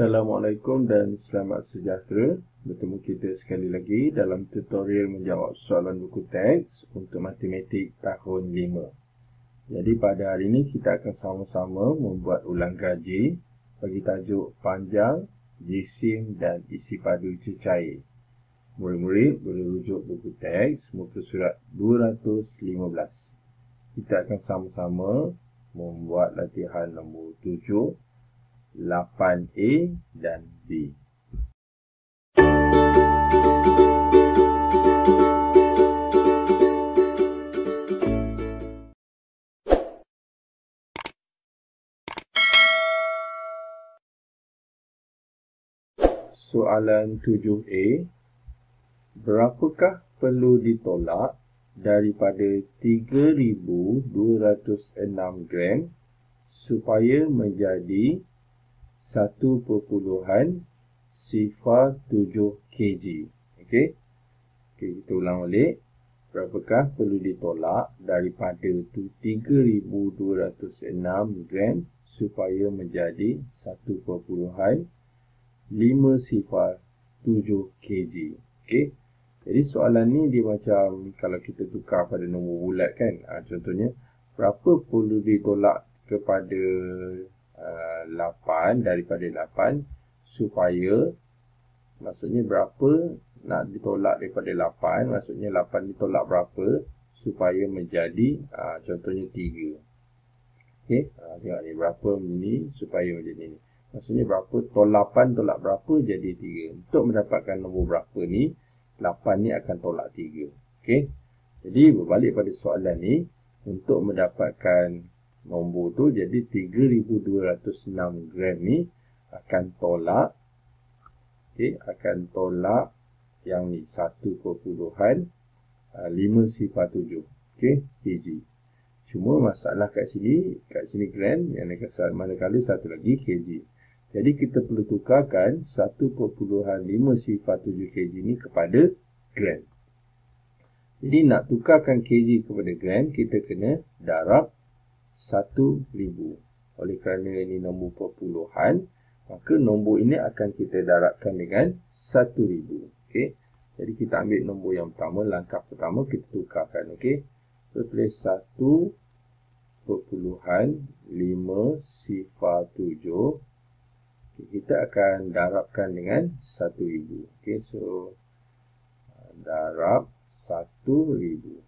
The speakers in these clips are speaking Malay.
Assalamualaikum dan selamat sejahtera. Bertemu kita sekali lagi dalam tutorial menjawab soalan buku teks untuk matematik tahun 5. Jadi pada hari ini kita akan sama-sama membuat ulang gaji bagi tajuk panjang, jisim dan isi padu cecair. Murid-murid boleh rujuk buku teks muka surat 215. Kita akan sama-sama membuat latihan nombor 7, 8A dan B. Soalan 7A. Berapakah perlu ditolak daripada 3,206 gram supaya menjadi 1.07 kg. Okey, kita ulang balik. Berapakah perlu ditolak daripada 3,206 gram supaya menjadi 1.507 kg. Okey, jadi soalan ni dia macam kalau kita tukar pada nombor bulat kan. Contohnya, berapa perlu ditolak kepada 8 daripada 8 supaya, maksudnya berapa nak ditolak daripada 8, maksudnya 8 ditolak berapa supaya menjadi contohnya 3. Okey, tengok ni berapa ni supaya menjadi ni. Maksudnya berapa 8 tolak berapa jadi 3. Untuk mendapatkan nombor berapa ni, 8 ni akan tolak 3. Okey, jadi berbalik pada soalan ni, untuk mendapatkan nombor tu, jadi 3,206 gram ni akan tolak, okey, akan tolak yang ni 1.507, okey, kg. Cuma masalah kat sini gram, yang manakala satu lagi kg. Jadi kita perlu tukarkan 1.507 kg ni kepada gram. Jadi nak tukarkan kg kepada gram, kita kena darab 1,000. Oleh kerana ini nombor perpuluhan, maka nombor ini akan kita darabkan dengan 1,000. Okey, jadi kita ambil nombor yang pertama, langkah pertama kita tukarkan. Okey, kita tulis 1.507. Kita akan darabkan dengan 1,000. Okey, so darab 1,000.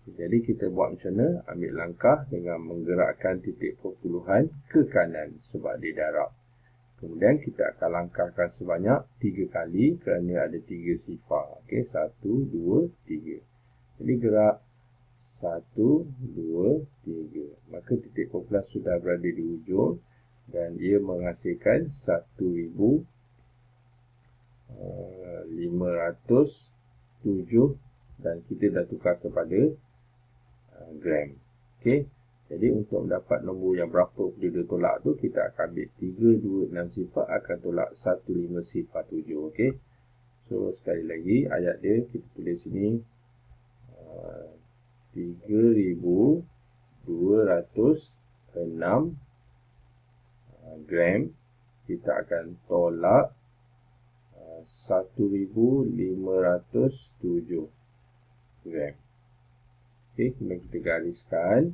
Jadi kita buat macam mana? Ambil langkah dengan menggerakkan titik perpuluhan ke kanan sebab dia darab. Kemudian kita akan langkahkan sebanyak 3 kali kerana ada 3 sifar. Okey, 1, 2, 3. Jadi gerak 1, 2, 3. Maka titik perpuluhan sudah berada di ujung dan ia menghasilkan 1,507 dan kita dah tukar kepada gram. Okey, jadi untuk mendapat nombor yang berapa perlu ditolak tu, kita akan ambil 3,206 akan tolak 1,507. Okey, so sekali lagi ayat dia kita tulis sini 3,206 gram, kita akan tolak 1,507 gram. Okey, kemudian kita gariskan.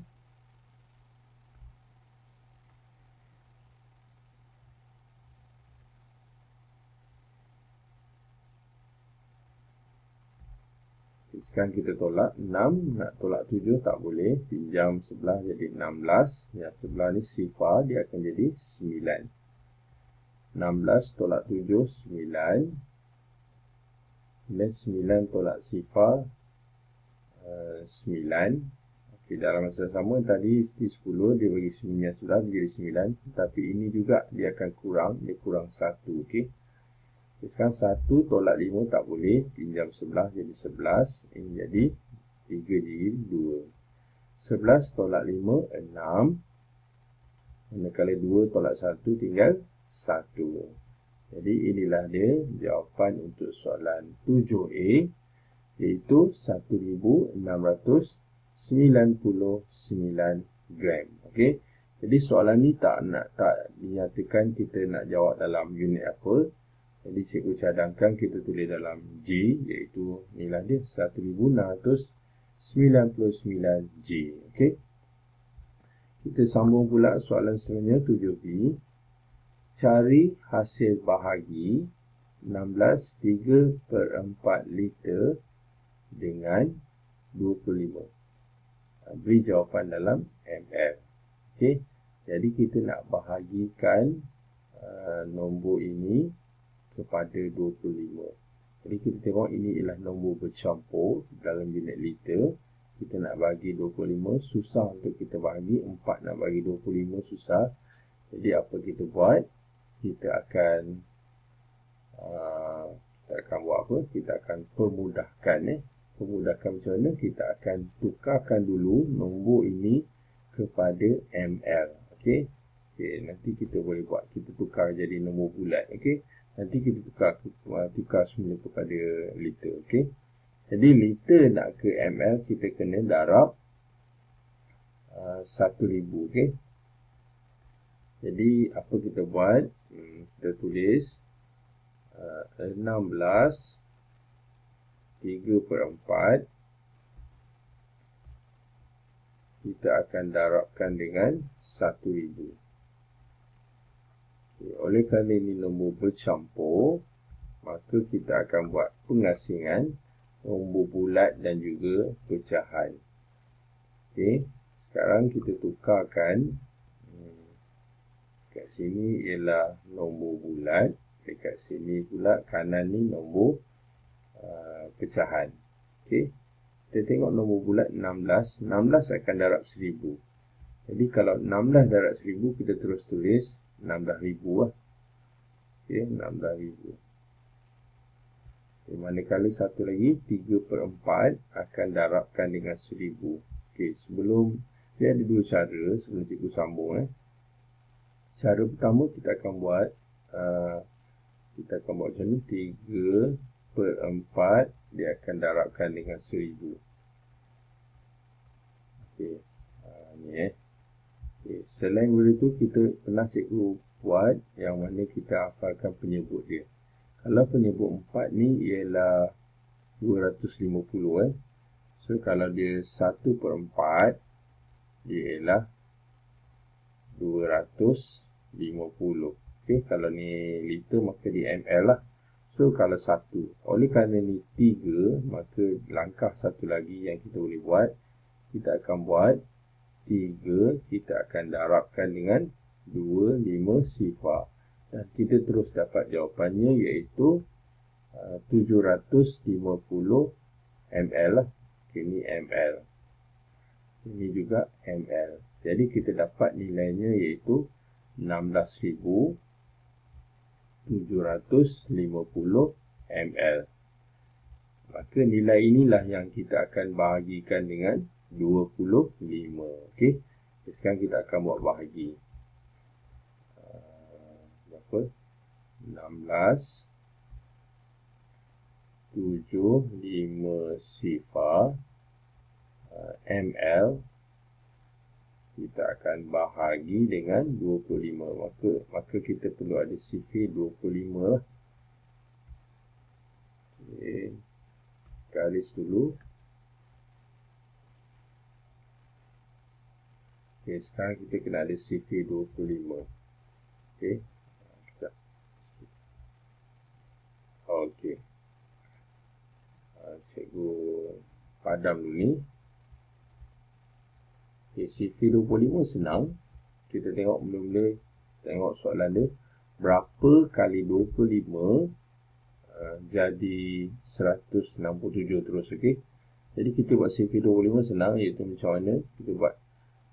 Sekarang kita tolak 6, nak tolak 7 tak boleh. Pinjam sebelah jadi 16. Yang sebelah ni sifar, dia akan jadi 9. 16 tolak 7, 9. Dan 9 tolak sifar, 9. Okey, dalam masa sama tadi 10 dia bagi 9 sebelah jadi 9, tapi ini juga dia akan kurang, dia kurang 1. Okey, sekarang 1 tolak 5 tak boleh, pinjam sebelah jadi 11, ini jadi 3 jadi 2. 11 tolak 5 6, manakala 2 tolak 1 tinggal 1. Jadi inilah dia jawapan untuk soalan 7A, iaitu 1,699 gram. Okey, Jadi soalan ni tak dinyatakan kita nak jawab dalam unit apa. Jadi cikgu cadangkan kita tulis dalam J, iaitu nilai dia 1699J. Okey. Kita sambung pula soalan selanjutnya 7B. Cari hasil bahagi 16 3/4 liter dengan 25. Beri jawapan dalam ml. Okey. Jadi kita nak bahagikan nombor ini kepada 25. Jadi kita tengok ini ialah nombor bercampur dalam unit liter. Kita nak bagi 25 susah untuk kita bagi. 4 nak bagi 25 susah. Jadi apa kita buat? Kita akan buat apa? Kita akan permudahkan. Permudahkan macam mana? Kita akan tukarkan dulu nombor ini kepada ml. Okey. Nanti kita boleh buat. Kita tukar jadi nombor bulat. Okey. Nanti kita tukar semula kepada liter. Okey. Jadi liter nak ke ml, kita kena darab 1000. Okey. Jadi apa kita buat? Kita tulis 16 3/4. Kita akan darabkan dengan 1000. Oleh kerana ini nombor bercampur, maka kita akan buat pengasingan nombor bulat dan juga pecahan. Okey, sekarang kita tukarkan. Kat sini ialah nombor bulat, dekat sini pula kanan ni nombor pecahan. Okey, kita tengok nombor bulat 16. 16 akan darab 1000. Jadi kalau 16 darab 1000, kita terus tulis 16,000 lah. Okey, 16,000. Manakala satu lagi 3/4 akan darabkan dengan 1000. Okey, sebelum dia ada dua cara sebelum cikgu sambung. Cara pertama kita akan buat macam ni. 3/4 dia akan darabkan dengan 1000. Okey, ni Okay. Selain itu, kita pernah cikgu buat yang mana kita hafalkan penyebut dia. Kalau penyebut 4 ni ialah 250. So, kalau dia 1/4, dia ialah 250. Okay. Kalau ni liter, maka di ml lah. So, kalau 1. Oleh kerana ni 3, maka langkah satu lagi yang kita boleh buat, kita akan buat 3, kita akan darabkan dengan 25 sifar. Dan kita terus dapat jawapannya, iaitu 750 ml lah. Ini ml. Ini juga ml. Jadi kita dapat nilainya iaitu 16,750 ml. Maka nilai inilah yang kita akan bahagikan dengan 25. Okey. Sekarang kita akan buat bahagi. Berapa? 16,750 sifar ml. Kita akan bahagi dengan 25. Maka kita perlu ada sifar 25 lah. Okey. Garis dulu. Okay, sekarang kita kena ada sifar 25. Okey. Okey. Cikgu padam dulu ni. Okay, sifar 25 senang. Kita tengok mula-mula. Tengok soalan dia. Berapa kali 25 jadi 167 terus. Okey. Jadi kita buat sifar 25 senang. Iaitu macam mana? Kita buat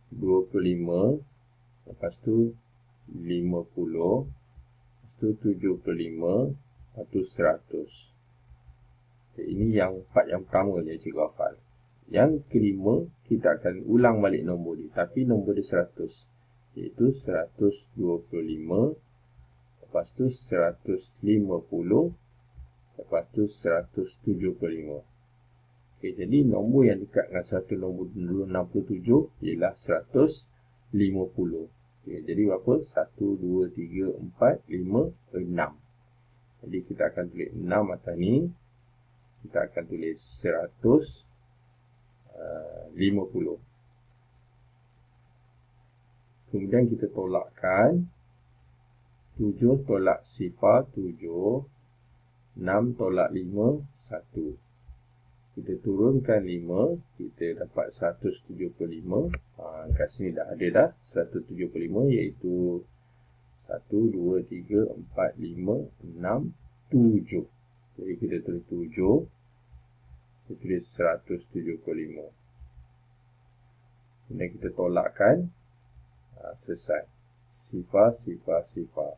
25, lepas tu 50, lepas tu 75, lepas tu 100. Okay, ini yang part yang pertama je cikgu hafal. Yang kelima, kita akan ulang balik nombor dia. Tapi nombor dia 100. Iaitu 125, lepas tu 150, lepas tu 175. Okay, jadi nombor yang dekat dengan 167 ialah 150. Okay, jadi berapa? 1, 2, 3, 4, 5, 6. Jadi kita akan tulis 6 atas ni. Kita akan tulis 150. Kemudian kita tolakkan. 7 tolak sifar 7. 6 tolak 5, 1. Kita turunkan 5, kita dapat 175. Kat sini dah ada dah 175, iaitu 1, 2, 3, 4, 5, 6, 7. Jadi kita tulis 7. Kita tulis 175. Kemudian kita tolakkan. Selesai. Sifar, sifar, sifar.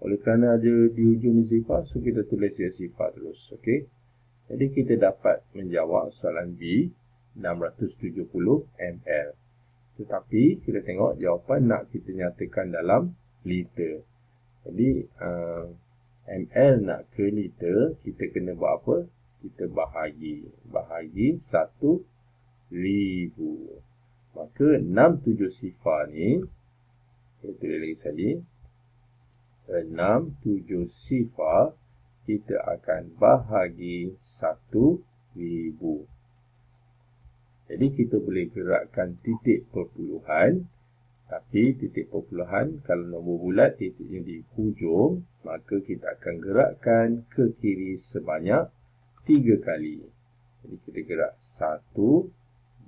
Oleh kerana ada di hujung ni sifar, so kita tulis dia sifar terus. Okey. Jadi kita dapat menjawab soalan B 670 ml. Tetapi kita tengok jawapan nak kita nyatakan dalam liter. Jadi ml nak ke liter, kita kena buat apa? Kita bahagi. Bahagi 1000. Maka 67 sifar ni, kita tulis lagi sekali. 67 sifar kita akan bahagi 1000. Jadi kita boleh gerakkan titik perpuluhan. Tapi titik perpuluhan, kalau nombor bulat titiknya di hujung, maka kita akan gerakkan ke kiri sebanyak 3 kali. Jadi kita gerak 1,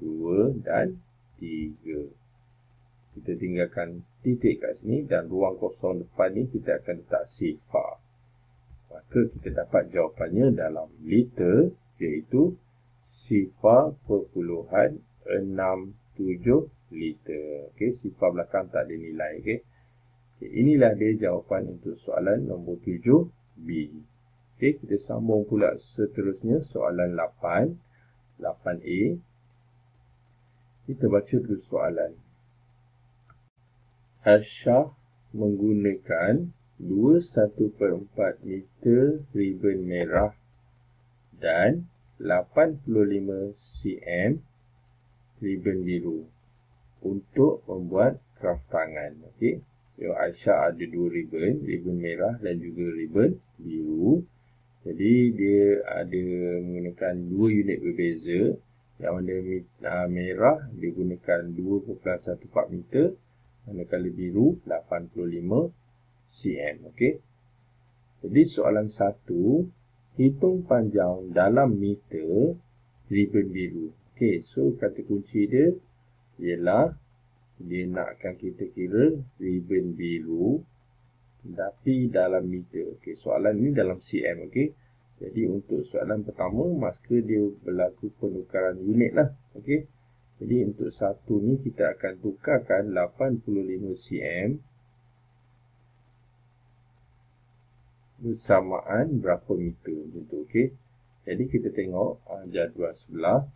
2 dan 3. Kita tinggalkan titik kat sini dan ruang kosong depan ni kita akan letak sifar. Maka kita dapat jawapannya dalam liter, iaitu sifar perpuluhan 67 liter. Okey, sifar belakang tak ada nilai. Okey. Inilah dia jawapan untuk soalan nombor 7B. Okey, kita sambung pula seterusnya soalan 8. 8A. Kita baca dulu soalan. Asyah menggunakan 2/1/4 meter ribbon merah dan 85 cm ribbon biru untuk membuat kraft tangan. Okey. So, Aisyah ada 2 ribbon merah dan juga ribbon biru. Jadi dia ada menggunakan 2 unit berbeza. Yang mana merah dia gunakan 2.14 meter, manakala biru 85 cm. Okey. Jadi soalan 1, hitung panjang dalam meter ribbon biru. Okey, so kata kunci dia ialah dia nakkan kita kira ribbon biru tapi dalam meter. Okey, soalan ni dalam cm. Okey. Jadi untuk soalan pertama, maka dia berlaku penukaran unit lah. Okey. Jadi untuk satu ni kita akan tukarkan 85 cm bersamaan berapa meter macam tu. Okey. Jadi kita tengok jadual sebelah.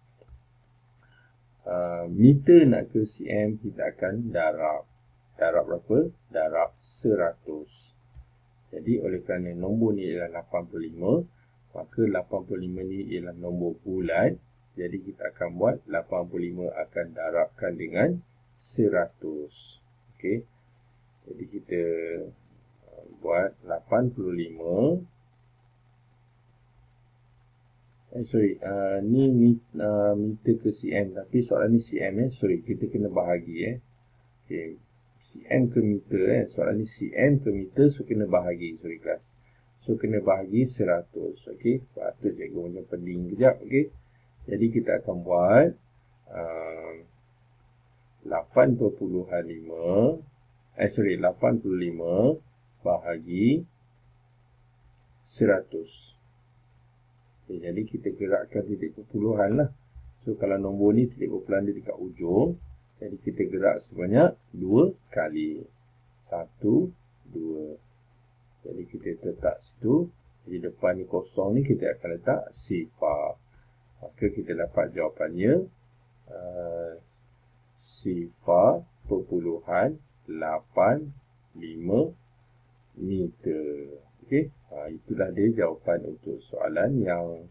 Meter nak ke cm kita akan darab. Darab berapa? Darab 100. Jadi oleh kerana nombor ni ialah 85, maka 85 ni ialah nombor bulat. Jadi kita akan buat 85 akan darabkan dengan 100. Okey. Jadi kita buat 85. Ni meter ke cm, tapi soalan ni cm sorry, kita kena bahagi Okey, cm ke meter soalan ni cm ke meter, so kena bahagi, sorry kelas. So kena bahagi 100. Okey, patut cikgu macam pening kejap. Okey. Jadi kita akan buat 85 bahagi 100. Okay, jadi kita gerakkan titik perpuluhan lah. So kalau nombor ni titik perpuluhan dia dekat ujung, jadi kita gerak sebanyak 2 kali. 1, 2. Jadi kita letak situ. Jadi depan ni kosong ni kita akan letak sifar. Maka kita dapat jawapannya sifar perpuluhan 85 meter. Okey, itulah dia jawapan untuk soalan yang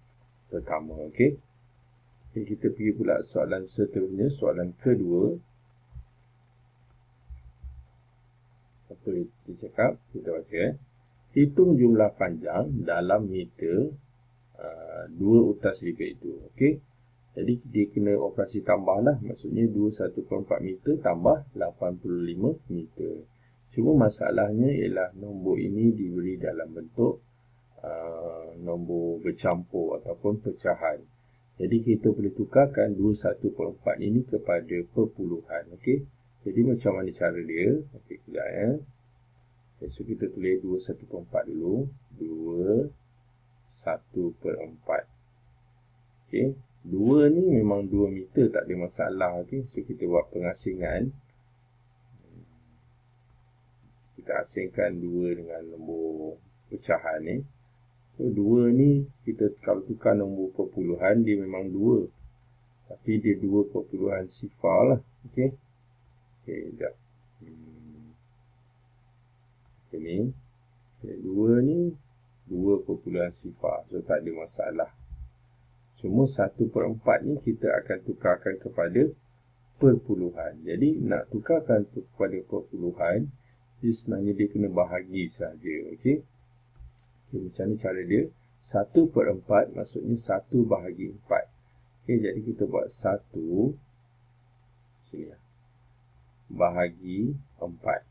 pertama. Okey. Okay, kita pergi pula soalan seterusnya, soalan kedua. Apa dia cakap? Kita baca. Hitung jumlah panjang dalam meter 2 utas lipat itu. Okey. Jadi dia kena operasi tambah lah. Maksudnya 2/1/4 meter tambah 85 meter. Cuma masalahnya ialah nombor ini diberi dalam bentuk nombor bercampur ataupun pecahan. Jadi kita boleh tukarkan 2/1/4 ini kepada perpuluhan. Okey. Jadi macam mana cara dia? Okey, kejap ya. Okay, so kita tulis 2/1/4 dulu. 2/1/4. Okey. 2 ni memang 2 meter, tak ada masalah. Okey. So kita buat pengasingan. Kita asingkan 2 dengan nombor pecahan ni. So 2 ni kita kalau tukar nombor perpuluhan, dia memang 2. Tapi dia 2 perpuluhan sifar lah. Okey. Okey, sekejap. Ini. Okay, 2 ni 2 perpuluhan sifar. So tak ada masalah. Cuma 1/4 ni kita akan tukarkan kepada perpuluhan. Jadi nak tukarkan kepada perpuluhan, dia sebenarnya dia kena bahagi saja. Okey. Okay, macam ni cara dia. 1/4 maksudnya 1 bahagi 4. Okey, jadi kita buat 1 sini lah, bahagi 4.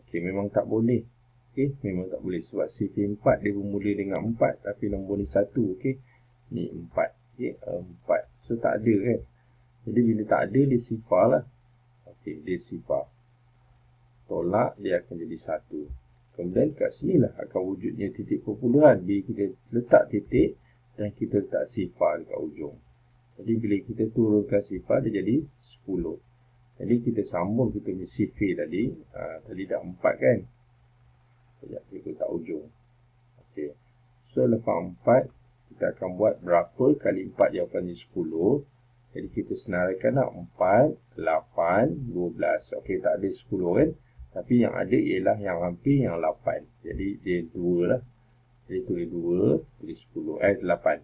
Okey, memang tak boleh. Okey, memang tak boleh sebab sifar 4 dia bermula dengan 4 tapi nombor ni 1. Okey. Ni 4. Okey, 4. So tak ada kan. Jadi bila tak ada dia sifar lah. Okey, dia sifar. Tolak dia akan jadi 1. Kemudian kat sini lah akan wujudnya titik perpuluhan. Bila kita letak titik dan kita letak sifar dekat ujung. Jadi bila kita turunkan sifar dia jadi 10. Jadi kita sambung kita punya sifar tadi. Tadi dah 4 kan. Sekejap kita letak ujung. Okey. So lepas 4 kita akan buat berapa kali 4 jawapannya 10. Jadi kita senaraikan lah 4, 8, 12. Okey, tak ada 10 kan. Tapi yang ada ialah yang hampir yang 8. Jadi dia 2 lah. Jadi tulis 2, tulis 10. 8.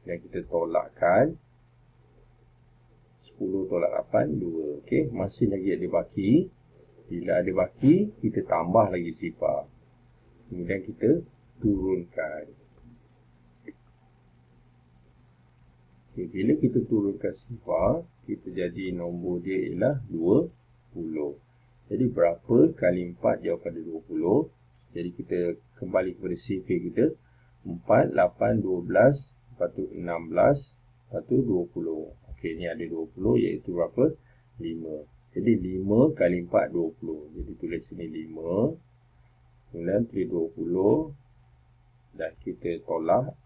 Dan kita tolakkan. 10 tolak 8, 2. Okey, masih lagi ada baki. Bila ada baki, kita tambah lagi sifar. Kemudian kita turunkan. Okay, bila kita turunkan sifar, kita jadi nombor dia ialah 20. Jadi berapa kali 4 jawapan dia 20. Jadi kita kembali kepada sifar kita. 4, 8, 12, lepas tu 16, lepas tu 20. Okey, ni ada 20 iaitu berapa? 5. Jadi 5 kali 4, 20. Jadi tulis sini 5. Kemudian tulis 20. Dan kita tolak.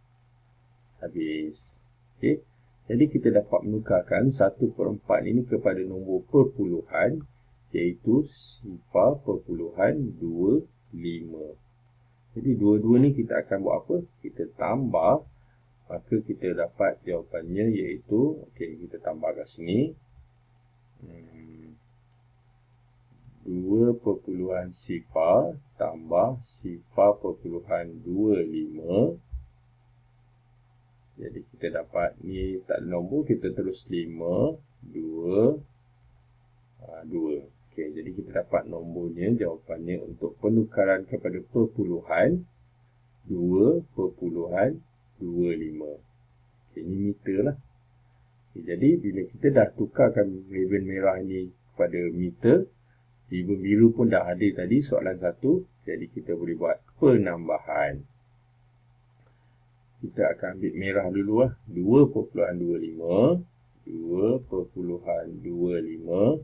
Habis. Okey. Jadi kita dapat menukarkan 1/4 ini kepada nombor perpuluhan iaitu sifar perpuluhan 25. Jadi dua-dua ni kita akan buat apa? Kita tambah, maka kita dapat jawapannya iaitu, okey, kita tambah kat sini 2 perpuluhan sifar tambah sifar perpuluhan 25. Jadi kita dapat ni tak ada nombor, kita terus 5, 2, 2. Okey, jadi kita dapat nombornya, jawapannya untuk penukaran kepada perpuluhan 2.25. Okey, ini meter lah. Okey, jadi bila kita dah tukarkan ribbon merah ini kepada meter, ribbon biru pun dah ada tadi soalan 1. Jadi kita boleh buat penambahan. Kita akan ambil merah dulu lah. 2.25. 2.25.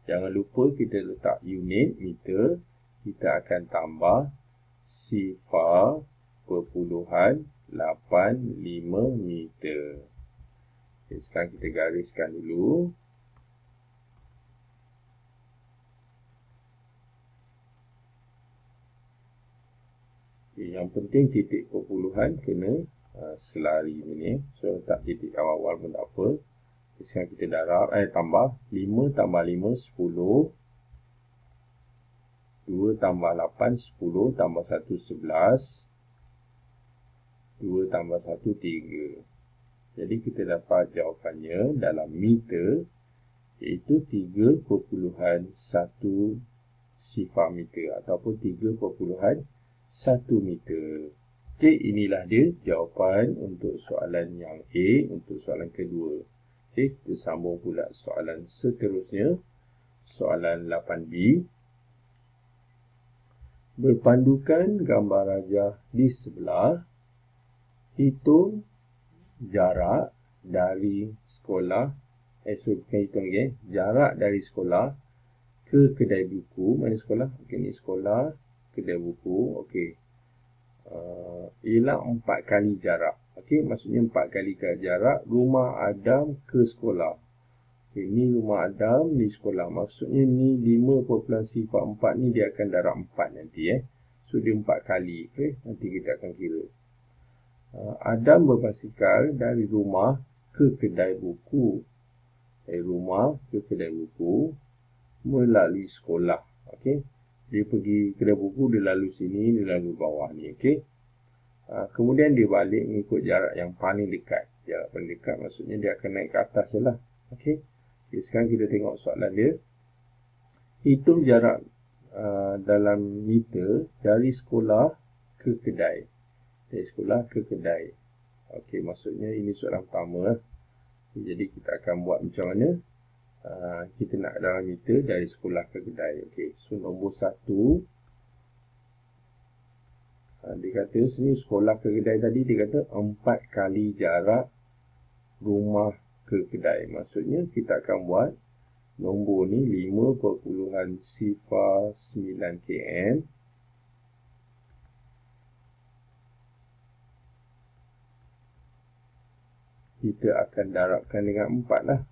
Jangan lupa kita letak unit meter. Kita akan tambah sifar perpuluhan 85 meter. Okay, sekarang kita gariskan dulu. Okay, yang penting titik perpuluhan kena selari ni. So letak titik awal-awal pun tak apa. Sekarang kita darab, tambah 5 tambah 5, 10. 2 tambah 8, 10. Tambah 1, 11. 2 tambah 1, 3. Jadi kita dapat jawapannya dalam meter iaitu 3.1 sifar meter ataupun 3.1 meter. Okey, inilah dia jawapan untuk soalan yang A untuk soalan kedua. Okey, kita sambung pula soalan seterusnya. Soalan 8B. Berpandukan gambar rajah di sebelah, hitung jarak dari sekolah, jarak dari sekolah ke kedai buku. Mana sekolah? Okey, ni sekolah, kedai buku. Okey. Ialah 4 kali jarak. Okey, maksudnya 4 kali jarak rumah Adam ke sekolah. Okay, ni rumah Adam, ni sekolah. Maksudnya ni 5.04 ni dia akan darab 4 nanti. So dia 4 kali. Okay, nanti kita akan kira. Adam berbasikal dari rumah ke kedai buku. Dari rumah ke kedai buku melalui sekolah. Okay, dia pergi kedai buku, dia lalu sini, dia lalu bawah ni. Okay. Kemudian dia balik mengikut jarak yang paling dekat. Jarak paling dekat maksudnya dia akan naik ke atas je lah. Okay. Okay, sekarang kita tengok soalan dia. Hitung jarak dalam meter dari sekolah ke kedai. Dari sekolah ke kedai. Okey, maksudnya ini soalan pertama. Jadi kita akan buat macam mana? Kita nak dalam meter dari sekolah ke kedai. Okey, so nombor 1. Dia kata sini sekolah ke kedai tadi, dia kata 4 kali jarak rumah ke kedai. Maksudnya kita akan buat nombor ni 5.09 km. Kita akan darabkan dengan 4 lah.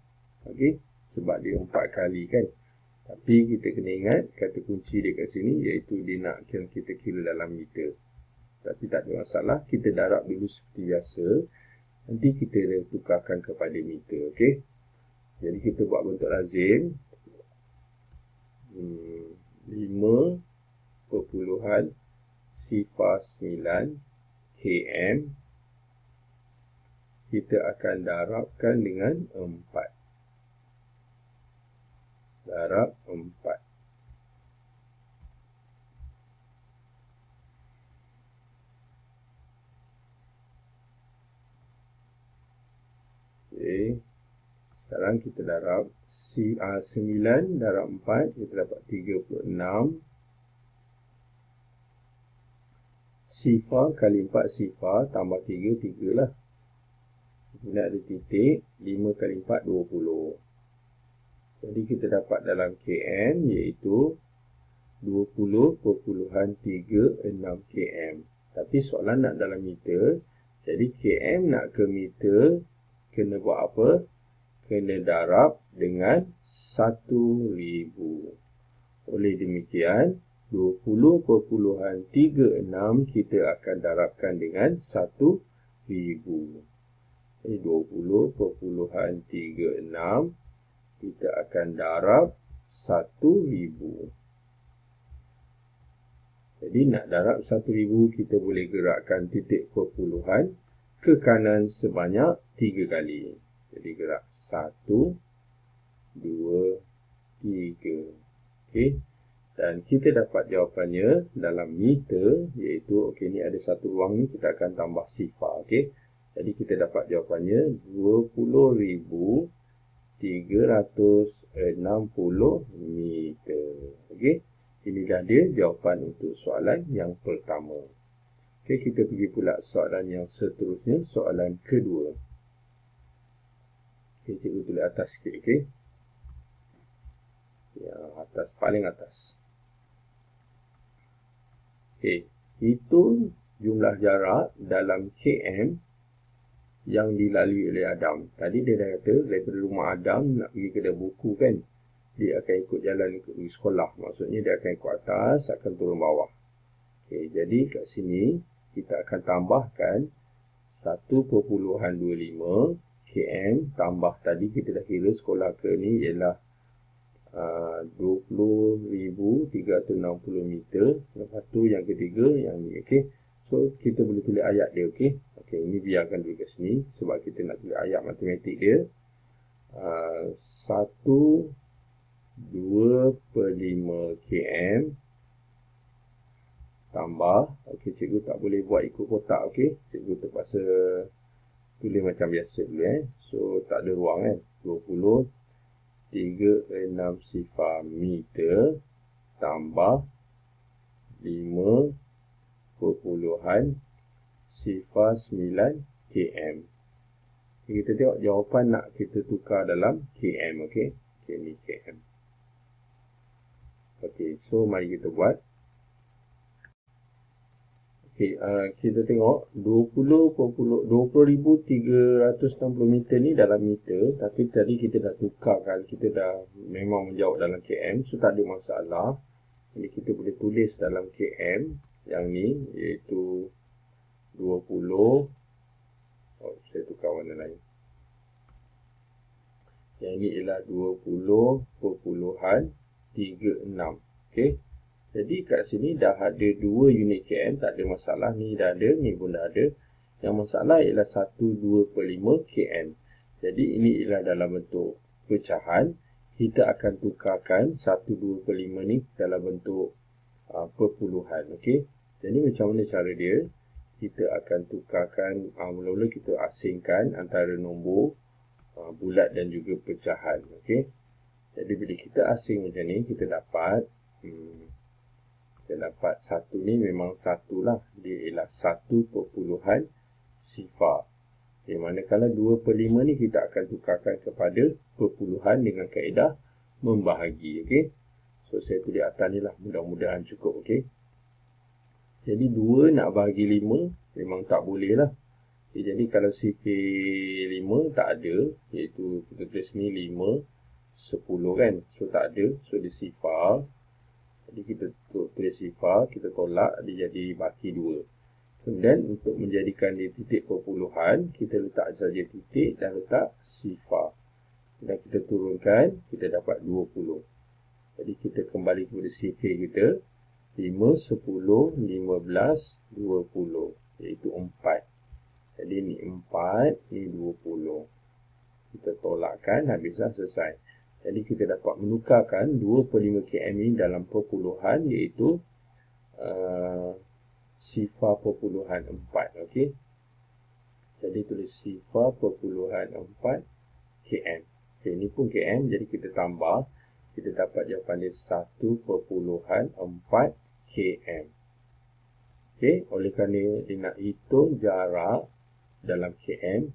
Okey, sebab dia 4 kali kan. Tapi kita kena ingat kata kunci dia kat sini iaitu dia nak kita kira dalam meter. Tapi tak ada masalah, kita darab dulu seperti biasa. Nanti kita tukarkan kepada meter. Okey. Jadi kita buat bentuk lazim. 5.09 km. Kita akan darabkan dengan 4. Darab 4. Okay. Sekarang kita darab 9 darab 4, kita dapat 36. Sifar kali 4 sifar, tambah 3, 3 lah. Kemudian ada titik, 5 kali 4, 20. Jadi kita dapat dalam km iaitu 20.36 km. Tapi soalan nak dalam meter, jadi km nak ke meter, kena buat apa? Kena darab dengan 1000. Oleh demikian, 20.36 kita akan darabkan dengan 1000. Jadi 20.36 kita akan darab 1000. Jadi nak darab 1000 kita boleh gerakkan titik perpuluhan ke kanan sebanyak 3 kali. Jadi gerak 1, 2, 3. Okey. Dan kita dapat jawapannya dalam meter iaitu okey, ni ada satu ruang ni kita akan tambah sifar. Okey. Jadi kita dapat jawapannya 20.360 meter. Okey. Inilah dia jawapan untuk soalan yang pertama. Okey, kita pergi pula soalan yang seterusnya, soalan kedua. Okey, cikgu tulis atas sikit, okey. Yang atas, paling atas. Okey, hitung jumlah jarak dalam km yang dilalui oleh Adam. Tadi dia dah kata daripada rumah Adam nak pergi kedai buku kan. Dia akan ikut jalan pergi sekolah. Maksudnya dia akan ikut atas, akan turun bawah. Okey, jadi kat sini kita akan tambahkan 1.25 km tambah tadi kita dah kira sekolah ke ni ialah 20.360 meter. Lepas tu yang ketiga yang ni. Okey. So kita boleh tulis ayat dia. Okey. Okey, ini biarkan dulu kat sini sebab kita nak tulis ayat matematik dia. 1 2/5 km tambah, okey, cikgu tak boleh buat ikut kotak, okey. Cikgu terpaksa tulis macam biasa dulu So tak ada ruang 20.36 sifar meter tambah 5.09 km. Kita tengok jawapan nak kita tukar dalam km, okey. Okey, ni km. Okey, so mari kita buat. Okey, kita tengok 20.360 meter ni dalam meter, tapi tadi kita dah tukarkan, kita dah memang menjawab dalam km, so tak ada masalah. Jadi kita boleh tulis dalam km yang ni, iaitu 20. Saya tukar warna lain. Yang ini ialah 20.36. Okey. Jadi kat sini dah ada 2 unit km, tak ada masalah. Ni dah ada, ni pun dah ada. Yang masalah ialah 1/2/5 km. Jadi ini ialah dalam bentuk pecahan. Kita akan tukarkan 1/2/5 ni dalam bentuk perpuluhan. Okey. Jadi macam mana cara dia? Kita akan tukarkan, mula-mula kita asingkan antara nombor bulat dan juga pecahan. Okey. Jadi bila kita asing macam ni, kita dapat satu ni memang satu lah. Dia ialah 1/0 sifar. Okay, manakala 2/5 ni kita akan tukarkan kepada perpuluhan dengan kaedah membahagi. Okey. So saya tulis atas ni lah, mudah-mudahan cukup. Okey. Jadi 2 nak bahagi 5 memang tak boleh lah. Okay, jadi kalau sifar 5 tak ada, iaitu kita tulis ni 5, 10 kan. So tak ada, so dia sifar. Jadi kita tulis sifar, kita tolak, dia jadi baki 2. Kemudian untuk menjadikan dia titik perpuluhan, kita letak saja titik dan letak sifar. Dan kita turunkan, kita dapat 20. Jadi kita kembali kepada sifar kita, 5, 10, 15, 20, iaitu 4. Jadi ni 4, ni 20. Kita tolakkan, habislah selesai. Jadi kita dapat menukarkan 2/5 km ini dalam perpuluhan, iaitu sifar perpuluhan 4. Okey. Jadi tulis sifar perpuluhan 4 km. Okey, ini pun km, jadi kita tambah. Kita dapat jawapan dia 1/4 km. Okey, oleh kerana dia nak hitung jarak dalam km.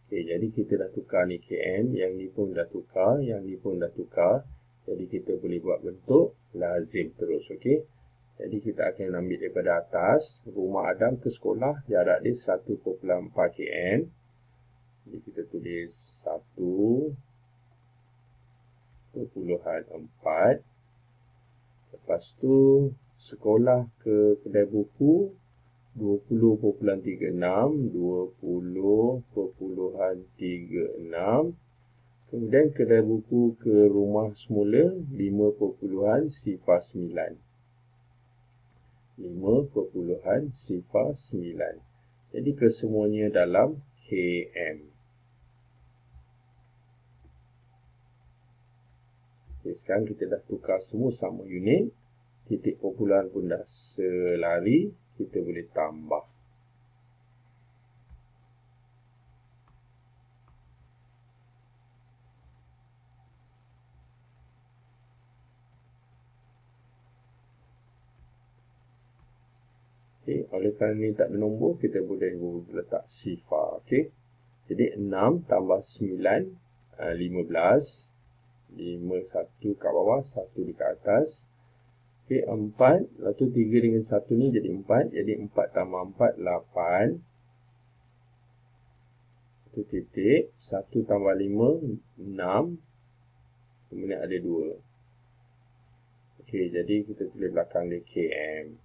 Okey, jadi kita dah tukar ni km, yang ni pun dah tukar, yang ni pun dah tukar. Jadi kita boleh buat bentuk lazim terus. Okey. Jadi kita akan ambil daripada atas, rumah Adam ke sekolah, jarak dia 1/4 km. Jadi kita tulis 1/4. Lepas tu sekolah ke kedai buku 20.36, 20.36. Kemudian kedai buku ke rumah semula 5.09. 5.09. Jadi kesemuanya dalam km. Okay, sekarang kita dah tukar semua sama unit. Titik perpuluhan pun dah selari. Kita boleh tambah. Okay, oleh kerana ni tak ada nombor, kita boleh letak sifar. Okay. Jadi 6 tambah 9, 15. 5, 1 kat bawah, 1 dekat atas. Okay, 4. Lepas tu 3 dengan 1 ni jadi 4. Jadi 4 tambah 4, 8. Itu titik. 1 tambah 5, 6. Kemudian ada 2. Okay, jadi kita tulis belakang dia km.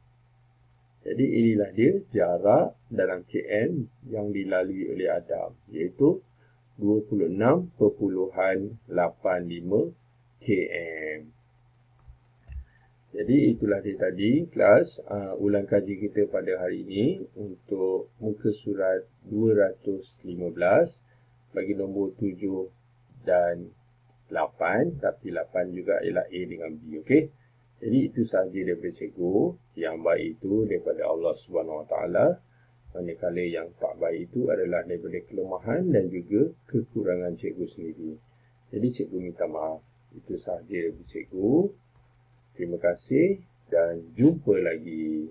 Jadi inilah dia jarak dalam km yang dilalui oleh Adam, iaitu 26.85 km. Jadi itulah dia tadi kelas ulang kaji kita pada hari ini untuk muka surat 215 bagi nombor 7 dan 8, tapi 8 juga ialah A dengan B, okey. Jadi itu sahaja daripada cikgu. Yang baik itu daripada Allah Subhanahu Wa Taala. Manakala yang tak baik itu adalah daripada kelemahan dan juga kekurangan cikgu sendiri. Jadi cikgu minta maaf. Itu sahaja daripada cikgu. Terima kasih dan jumpa lagi.